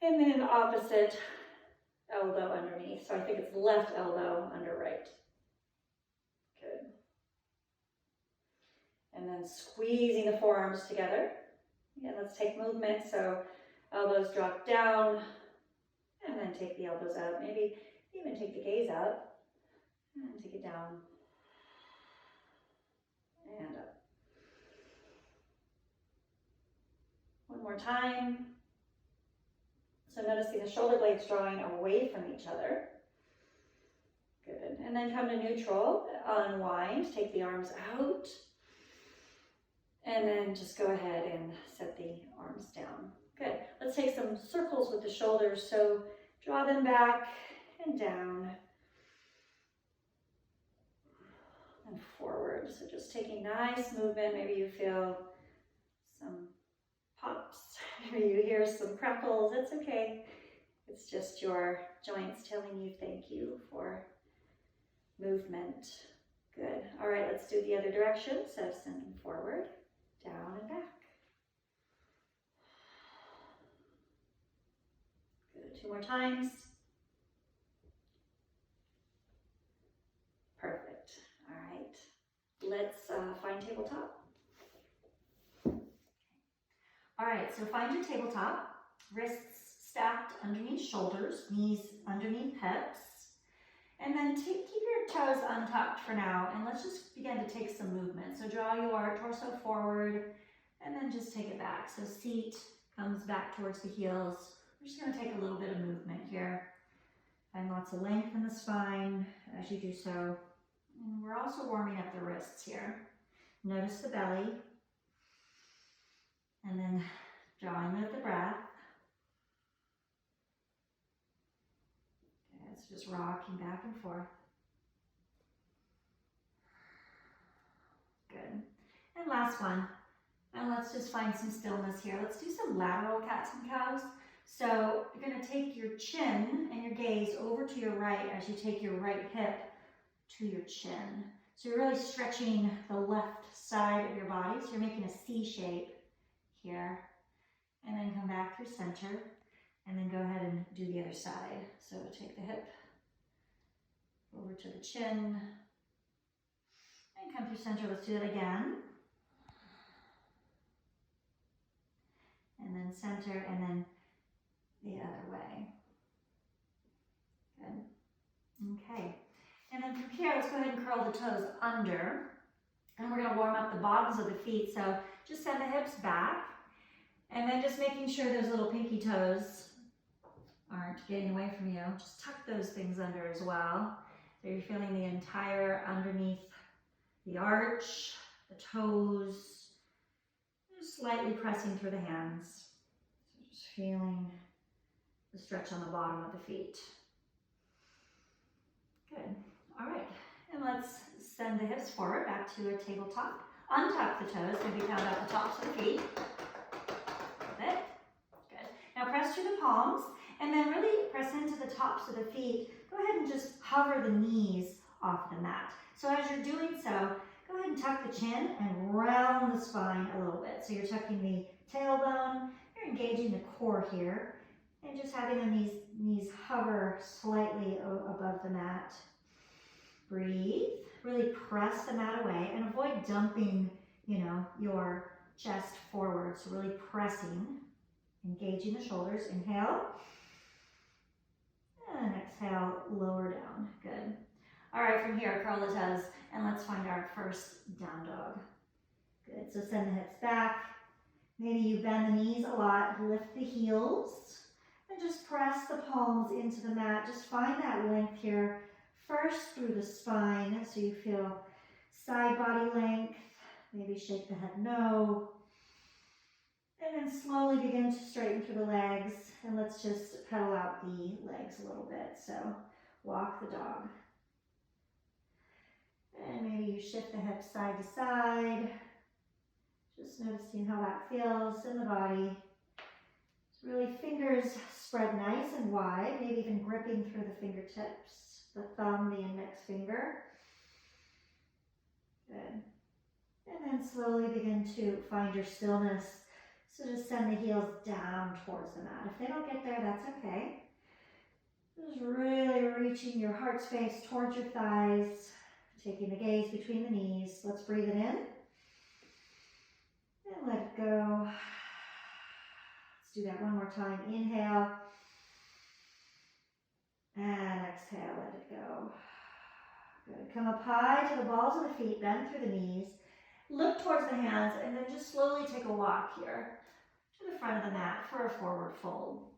And then opposite elbow underneath. So I think it's left elbow under right. Good. And then squeezing the forearms together. Again, let's take movement. So elbows drop down, and then take the elbows up. Maybe even take the gaze up, and take it down, and up. One more time. So noticing the shoulder blades drawing away from each other. Good. And then come to neutral, unwind, take the arms out. And then just go ahead and set the arms down. Good. Let's take some circles with the shoulders. So draw them back and down and forward. So just taking nice movement. Maybe you feel some pops. Maybe you hear some crackles. It's okay. It's just your joints telling you thank you for movement. Good. All right, let's do the other direction. So send them forward, down and back. Good. 2 more times. Perfect. All right. Let's find tabletop. All right, so find your tabletop. Wrists stacked underneath shoulders, knees underneath hips. And then keep your toes untucked for now, and let's just begin to take some movement. So draw your torso forward, and then just take it back. So seat comes back towards the heels. We're just gonna take a little bit of movement here. Find lots of length in the spine as you do so. And we're also warming up the wrists here. Notice the belly. And then drawing with the breath. Okay, it's just rocking back and forth. Good. And last one. And let's just find some stillness here. Let's do some lateral cats and cows. So you're going to take your chin and your gaze over to your right as you take your right hip to your chin. So you're really stretching the left side of your body. So you're making a C shape here, and then come back through center, and then go ahead and do the other side. So take the hip over to the chin, and come through center. Let's do it again. And then center, and then the other way. Good. Okay. And then from here, let's go ahead and curl the toes under. And we're going to warm up the bottoms of the feet. So just send the hips back. And then just making sure those little pinky toes aren't getting away from you. Just tuck those things under as well. So you're feeling the entire underneath the arch, the toes, just slightly pressing through the hands. So just feeling the stretch on the bottom of the feet. Good. All right. And let's send the hips forward back to a tabletop. Untuck the toes, maybe count out the tops of the feet. Good. Now press through the palms, and then really press into the tops of the feet. Go ahead and just hover the knees off the mat. So as you're doing so, go ahead and tuck the chin and round the spine a little bit. So you're tucking the tailbone, you're engaging the core here, and just having the knees hover slightly above the mat. Breathe, really press the mat away, and avoid dumping, your chest forward. So really pressing, engaging the shoulders. Inhale, and exhale, lower down. Good. All right, from here, curl the toes, and let's find our first down dog. Good, so send the hips back. Maybe you bend the knees a lot, lift the heels, and just press the palms into the mat. Just find that length here, first through the spine, so you feel side body length. Maybe shake the head no. And then slowly begin to straighten through the legs. And let's just pedal out the legs a little bit. So walk the dog. And maybe you shift the hips side to side. Just noticing how that feels in the body. So really fingers spread nice and wide, maybe even gripping through the fingertips, the thumb, the index finger. Good. And then slowly begin to find your stillness. So just send the heels down towards the mat. If they don't get there, that's okay. Just really reaching your heart space towards your thighs, taking the gaze between the knees. Let's breathe it in and let it go. Let's do that one more time. Inhale and exhale, let it go. Good. Come up high to the balls of the feet, bend through the knees. Look towards the hands and then just slowly take a walk here to the front of the mat for a forward fold.